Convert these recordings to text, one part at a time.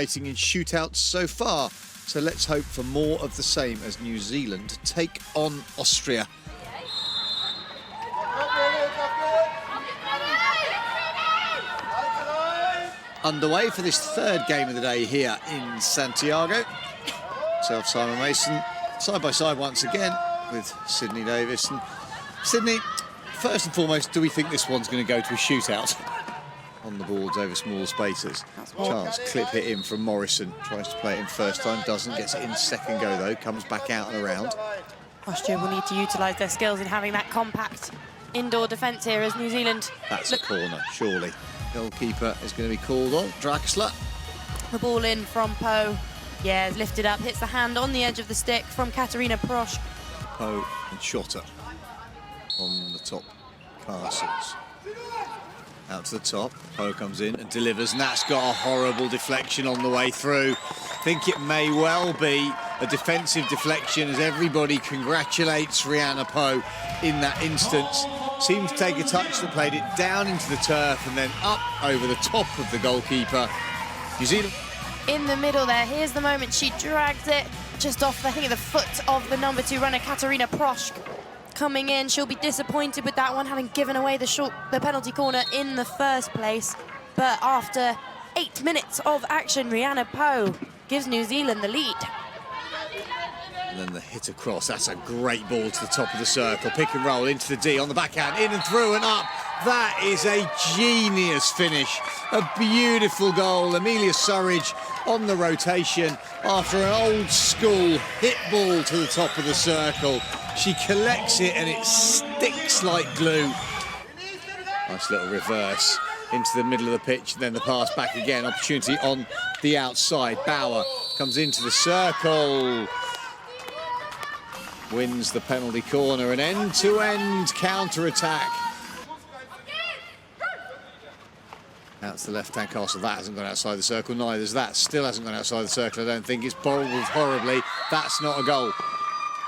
participating in shootouts so far. So let's hope for more of the same as New Zealand take on Austria. Underway for this third game of the day here in Santiago. Myself, Simon Mason, side by side once again with Sydney Davis. And Sydney, first and foremost, do we think this one's going to go to a shootout? On the boards over small spaces. Chance clip hit in from Morrison. Tries to play it in first time, doesn't. Gets it in second go though. Comes back out and around. Austria will need to utilise their skills in having that compact indoor defence here as New Zealand. That's a corner, surely. Goalkeeper is going to be called on. Draxler. The ball in from Poe. Yeah, it's lifted up. Hits the hand on the edge of the stick from Katarina Prosch. Poe and Schotter on the top castles. Out to the top, Poe comes in and delivers, and that's got a horrible deflection on the way through. I think it may well be a defensive deflection as everybody congratulates Rihanna Poe in that instance. Seemed to take a touch that played it down into the turf and then up over the top of the goalkeeper. New Zealand. In the middle there, here's the moment she drags it just off, I think, the foot of the number 2 runner, Katarina Prosch. Coming in, she'll be disappointed with that one, having given away the penalty corner in the first place. But after 8 minutes of action, Rihanna Poe gives New Zealand the lead. And then the hit across, that's a great ball to the top of the circle. Pick and roll into the D on the backhand, in and through and up. That is a genius finish, a beautiful goal. Amelia Surridge on the rotation after an old school hit ball to the top of the circle. She collects it and it sticks like glue. Nice little reverse into the middle of the pitch, and then the pass back again. Opportunity on the outside. Bauer comes into the circle. Wins the penalty corner, an end-to-end counter-attack. Out to the left-hand castle. That hasn't gone outside the circle. Neither's that. Still hasn't gone outside the circle, I don't think. It's bobbled horribly. That's not a goal.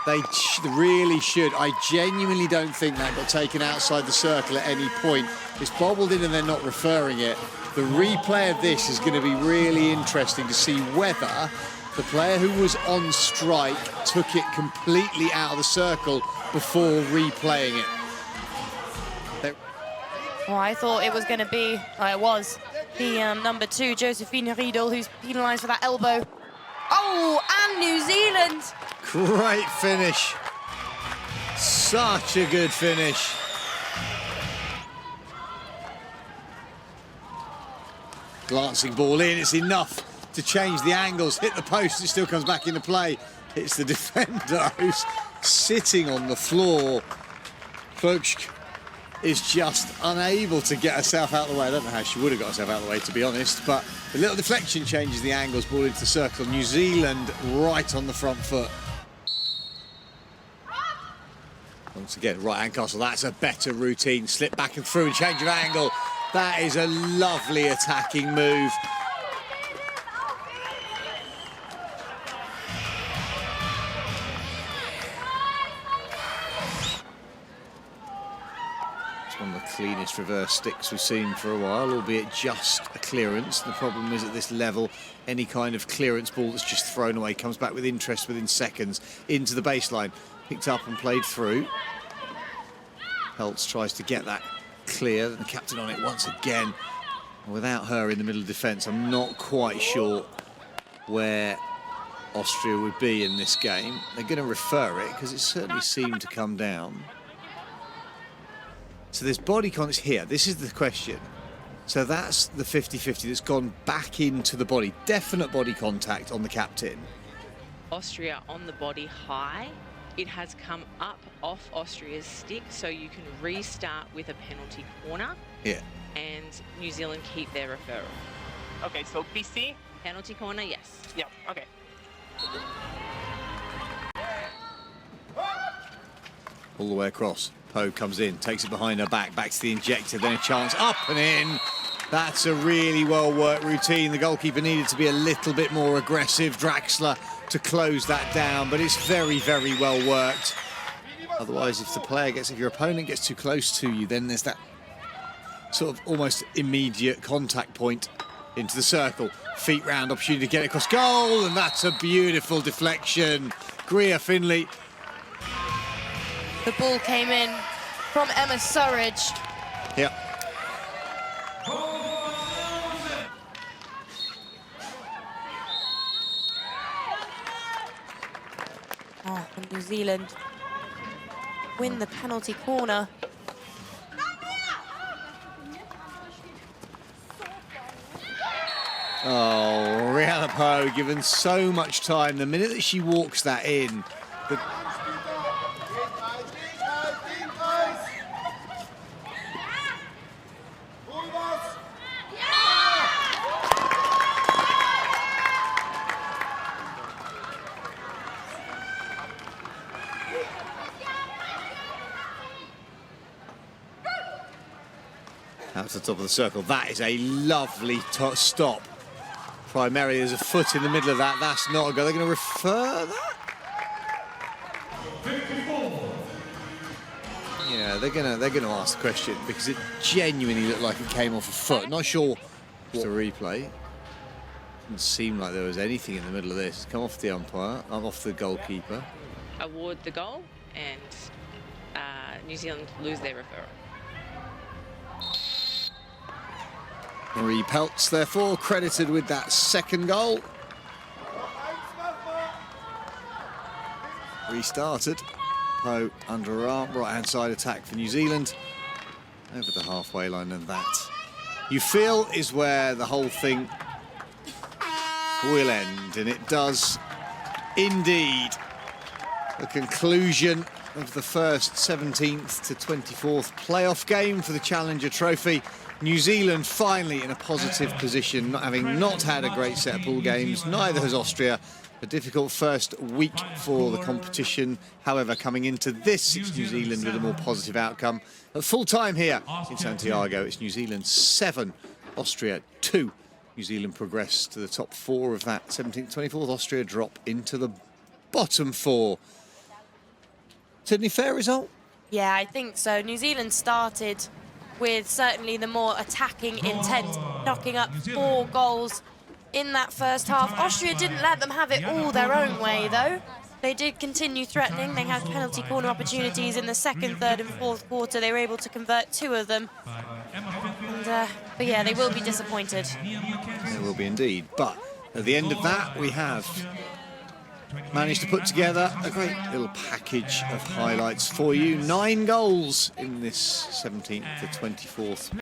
They really should. I genuinely don't think that got taken outside the circle at any point. It's bobbled in and they're not referring it. The replay of this is going to be really interesting to see whether the player who was on strike took it completely out of the circle before replaying it. Well, I thought it was going to be, it was, the number 2, Josephine Riedel, who's penalised for that elbow. Oh, and New Zealand! Great finish. Such a good finish. Glancing ball in, it's enough to change the angles. Hit the post, it still comes back into play. It's the defender who's sitting on the floor. Plugsch is just unable to get herself out of the way. I don't know how she would have got herself out of the way, to be honest, but the little deflection changes the angles. Ball into the circle. New Zealand right on the front foot. Once again, right-hand castle, that's a better routine. Slip back and through and change of angle. That is a lovely attacking move. It's one of the cleanest reverse sticks we've seen for a while, albeit just a clearance. The problem is at this level, any kind of clearance ball that's just thrown away comes back with interest within seconds into the baseline. Picked up and played through. Peltz tries to get that clear. The captain on it once again. Without her in the middle of defence, I'm not quite sure where Austria would be in this game. They're going to refer it because it certainly seemed to come down. So there's body contact here. This is the question. So that's the 50-50 that's gone back into the body. Definite body contact on the captain. Austria on the body high. It has come up off Austria's stick, so you can restart with a penalty corner. Yeah. And New Zealand keep their referral. Okay, so PC? Penalty corner, yes. Yeah, okay. All the way across. Poe comes in, takes it behind her back to the injector, then a chance up and in. That's a really well-worked routine. The goalkeeper needed to be a little bit more aggressive. Draxler to close that down, but it's very, very well worked. Otherwise, if your opponent gets too close to you, then there's that sort of almost immediate contact point into the circle. Feet round, opportunity to get it across goal, and that's a beautiful deflection. Greer Finley. The ball came in from Emma Surridge. Yep. Oh, and New Zealand win the penalty corner. Oh, Rihanna Poe given so much time. The minute that she walks that in, out to the top of the circle. That is a lovely stop. Primarily, there's a foot in the middle of that. That's not a goal. They're going to refer that? Yeah, they're gonna ask the question because it genuinely looked like it came off a foot. Not sure. It's a replay. Didn't seem like there was anything in the middle of this. It's come off the umpire. I'm off the goalkeeper. Award the goal, and New Zealand lose their referral. Marie Peltz, therefore, credited with that second goal. Restarted. Poe under her arm, right-hand side attack for New Zealand. Over the halfway line, and that, you feel, is where the whole thing will end. And it does indeed. The conclusion of the first 17th to 24th playoff game for the Challenger Trophy. New Zealand finally in a positive position, having not had a great set of pool games. Neither has Austria. A difficult first week for the competition. However, coming into this, it's New Zealand with a more positive outcome. At full time here in Santiago, it's New Zealand 7, Austria 2. New Zealand progress to the top 4 of that 17th, 24th. Austria drop into the bottom 4. Sydney, fair result? Yeah, I think so. New Zealand started with certainly the more attacking intent, knocking up 4 goals in that first half. Austria didn't let them have it all their own way, though. They did continue threatening. They had penalty corner opportunities in the second, third and fourth quarter. They were able to convert 2 of them. But yeah, they will be disappointed. They will be indeed. But at the end of that, we have managed to put together a great little package of highlights for you. 9 goals in this 17th to 24th